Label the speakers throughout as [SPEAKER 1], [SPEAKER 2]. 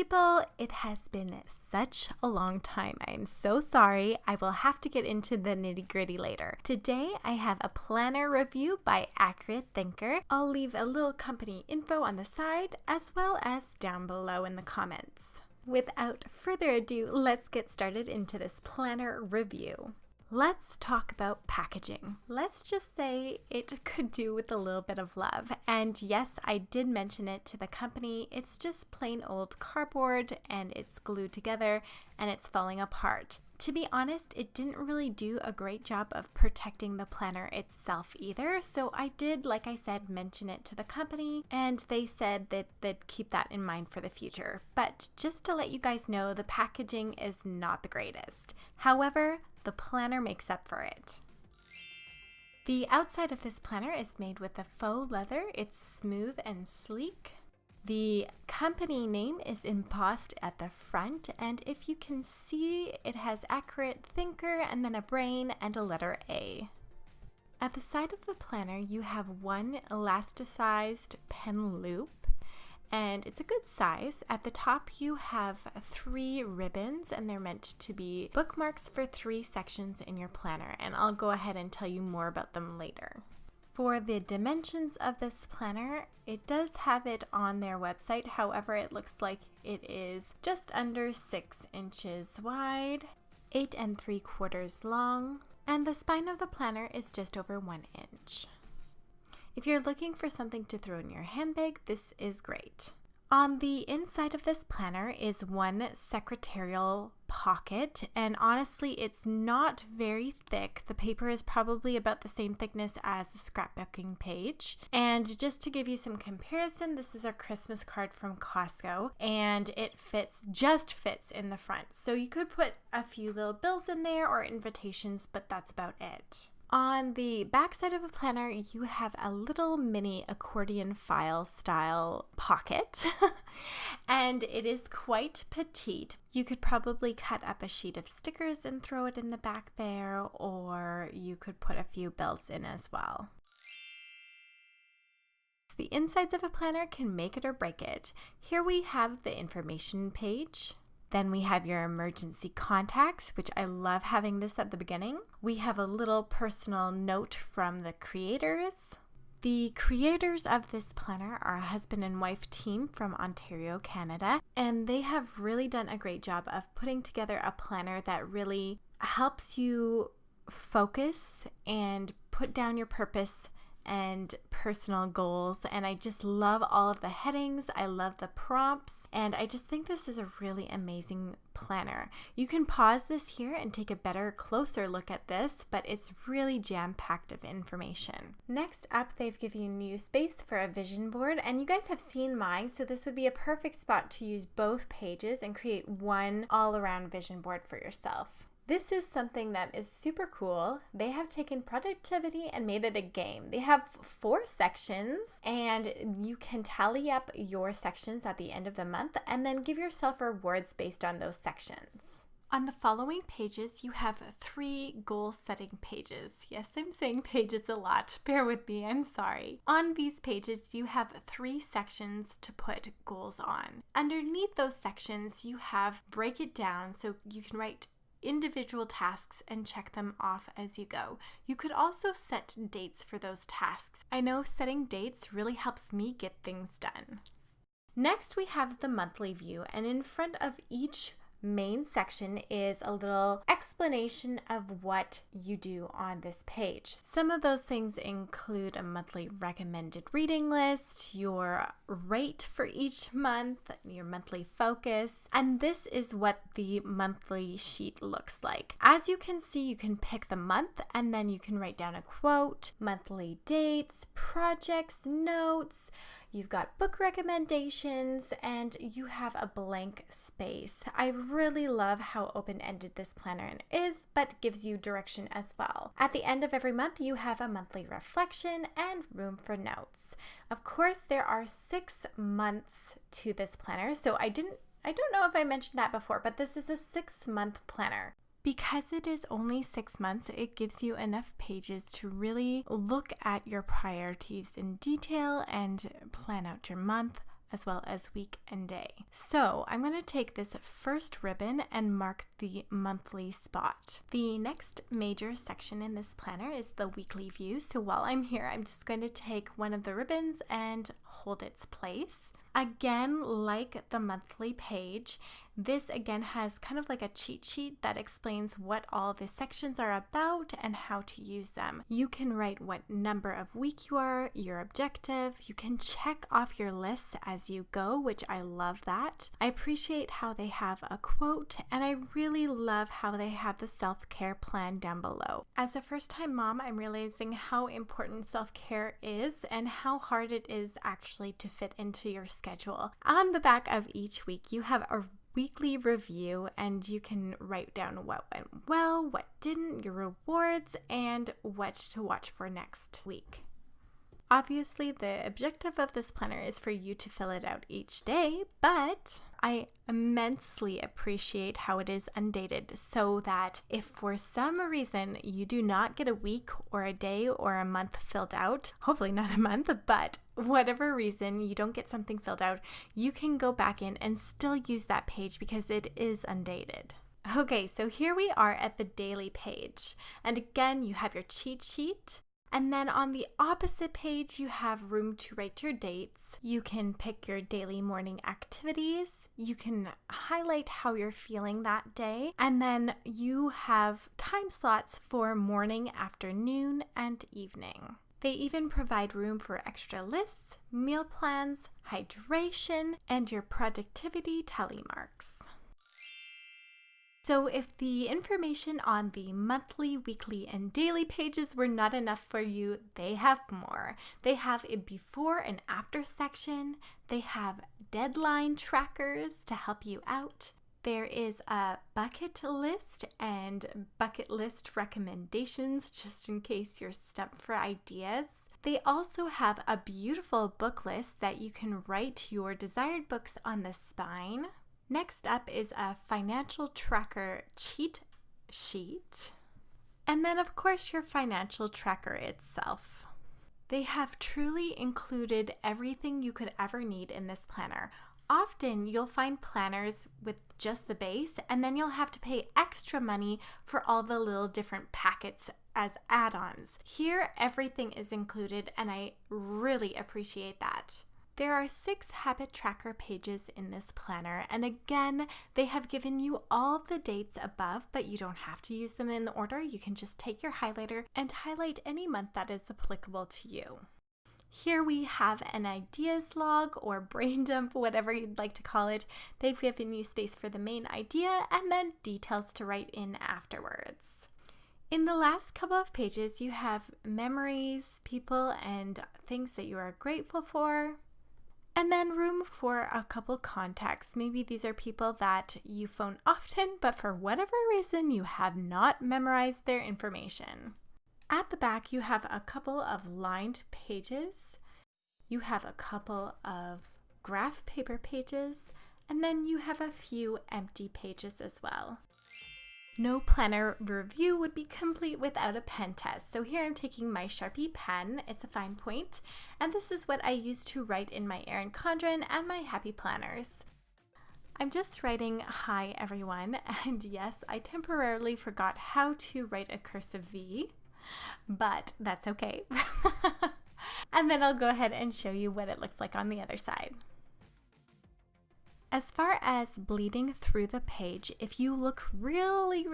[SPEAKER 1] People, it has been such a long time. I am so sorry. I will have to get into the nitty-gritty later. Today, I have a planner review by Accurate Thinker. I'll leave a little company info on the side as well as down below in the comments. Without further ado, let's get started into this planner review. Let's talk about packaging. Let's just say it could do with a little bit of love. And yes, I did mention it to the company. It's just plain old cardboard and it's glued together and it's falling apart. To be honest, it didn't really do a great job of protecting the planner itself either. So I did, like I said, mention it to the company and they said that they'd keep that in mind for the future. But just to let you guys know, the packaging is not the greatest. However, the planner makes up for it. The outside of this planner is made with a faux leather. It's smooth and sleek. The company name is embossed at the front, and if you can see, it has Accurate Thinker and then a brain and a letter A. At the side of the planner, you have one elasticized pen loop, and it's a good size. At the top you have 3 ribbons and they're meant to be bookmarks for 3 sections in your planner, and I'll go ahead and tell you more about them later. For the dimensions of this planner, it does have it on their website. However, it looks like it is just under 6 inches wide, 8 3/4 long, and the spine of the planner is just over 1 inch. If you're looking for something to throw in your handbag, this is great. On the inside of this planner is one secretarial pocket, and honestly, it's not very thick. The paper is probably about the same thickness as a scrapbooking page. And just to give you some comparison, this is a Christmas card from Costco, and it just fits in the front. So you could put a few little bills in there or invitations, but that's about it. On the back side of a planner, you have a little mini accordion file style pocket, and it is quite petite. You could probably cut up a sheet of stickers and throw it in the back there, or you could put a few bills in as well. The insides of a planner can make it or break it. Here we have the information page. Then we have your emergency contacts, which I love having this at the beginning. We have a little personal note from the creators. The creators of this planner are a husband and wife team from Ontario, Canada, and they have really done a great job of putting together a planner that really helps you focus and put down your purpose and personal goals. And I just love all of the headings. I love the prompts, and I just think this is a really amazing planner. You can pause this here and take a better, closer look at this, but it's really jam-packed of information. Next up, they've given you space for a vision board, and you guys have seen mine, so this would be a perfect spot to use both pages and create one all-around vision board for yourself. This is something that is super cool. They have taken productivity and made it a game. They have 4 sections, and you can tally up your sections at the end of the month and then give yourself rewards based on those sections. On the following pages, you have 3 goal setting pages. Yes, I'm saying pages a lot. Bear with me, I'm sorry. On these pages, you have 3 sections to put goals on. Underneath those sections, you have break it down so you can write individual tasks and check them off as you go. You could also set dates for those tasks. I know setting dates really helps me get things done. Next, we have the monthly view, and in front of each main section is a little explanation of what you do on this page. Some of those things include a monthly recommended reading list, your rate for each month, your monthly focus, and this is what the monthly sheet looks like. As you can see, you can pick the month and then you can write down a quote, monthly dates, projects, notes. You've got book recommendations, and you have a blank space. I really love how open-ended this planner is, but gives you direction as well. At the end of every month, you have a monthly reflection and room for notes. Of course, there are 6 months to this planner, so I don't know if I mentioned that before, but this is a 6-month planner. Because it is only 6 months, it gives you enough pages to really look at your priorities in detail and plan out your month as well as week and day. So I'm going to take this first ribbon and mark the monthly spot. The next major section in this planner is the weekly view. So while I'm here, I'm just going to take one of the ribbons and hold its place. Again, like the monthly page, this again has kind of like a cheat sheet that explains what all the sections are about and how to use them. You can write what number of week you are, your objective. You can check off your lists as you go, which I love that. I appreciate how they have a quote, and I really love how they have the self-care plan down below. As a first-time mom, I'm realizing how important self-care is and how hard it is actually to fit into your schedule. On the back of each week, you have a weekly review, and you can write down what went well, what didn't, your rewards, and what to watch for next week. Obviously, the objective of this planner is for you to fill it out each day, but I immensely appreciate how it is undated, so that if for some reason you do not get a week or a day or a month filled out, hopefully not a month, but whatever reason you don't get something filled out, you can go back in and still use that page because it is undated. Okay, so here we are at the daily page. And again, you have your cheat sheet. And then on the opposite page, you have room to write your dates. You can pick your daily morning activities. You can highlight how you're feeling that day. And then you have time slots for morning, afternoon, and evening. They even provide room for extra lists, meal plans, hydration, and your productivity tally marks. So if the information on the monthly, weekly, and daily pages were not enough for you, they have more. They have a before and after section. They have deadline trackers to help you out. There is a bucket list and bucket list recommendations just in case you're stumped for ideas. They also have a beautiful book list that you can write your desired books on the spine. Next up is a financial tracker cheat sheet. And then, of course, your financial tracker itself. They have truly included everything you could ever need in this planner. Often you'll find planners with just the base, and then you'll have to pay extra money for all the little different packets as add-ons. Here, everything is included, and I really appreciate that. There are 6 habit tracker pages in this planner, and again, they have given you all the dates above, but you don't have to use them in order. You can just take your highlighter and highlight any month that is applicable to you. Here we have an ideas log or brain dump, whatever you'd like to call it. They've given you space for the main idea and then details to write in afterwards. In the last couple of pages, you have memories, people, and things that you are grateful for. And then room for a couple contacts. Maybe these are people that you phone often, but for whatever reason, you have not memorized their information. At the back, you have a couple of lined pages. You have a couple of graph paper pages, and then you have a few empty pages as well. No planner review would be complete without a pen test. So here I'm taking my Sharpie pen, it's a fine point, and this is what I use to write in my Erin Condren and my Happy Planners. I'm just writing hi everyone, and yes, I temporarily forgot how to write a cursive V, but that's okay. And then I'll go ahead and show you what it looks like on the other side. As far as bleeding through the page, if you look really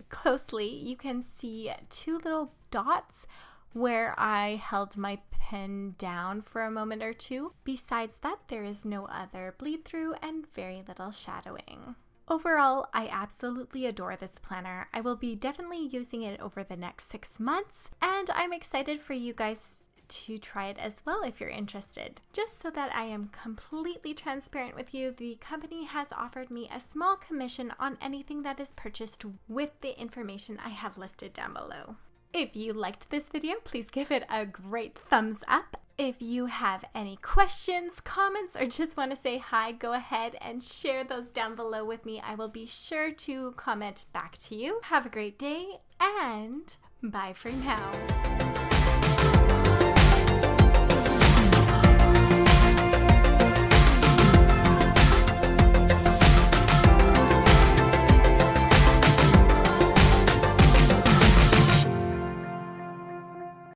[SPEAKER 1] closely, you can see 2 little dots where I held my pen down for a moment or two. Besides that, there is no other bleed through and very little shadowing. Overall, I absolutely adore this planner. I will be definitely using it over the next 6 months, and I'm excited for you guys to try it as well if you're interested. Just so that I am completely transparent with you, the company has offered me a small commission on anything that is purchased with the information I have listed down below. If you liked this video, please give it a great thumbs up. If you have any questions, comments, or just want to say hi, go ahead and share those down below with me. I will be sure to comment back to you. Have a great day, and bye for now.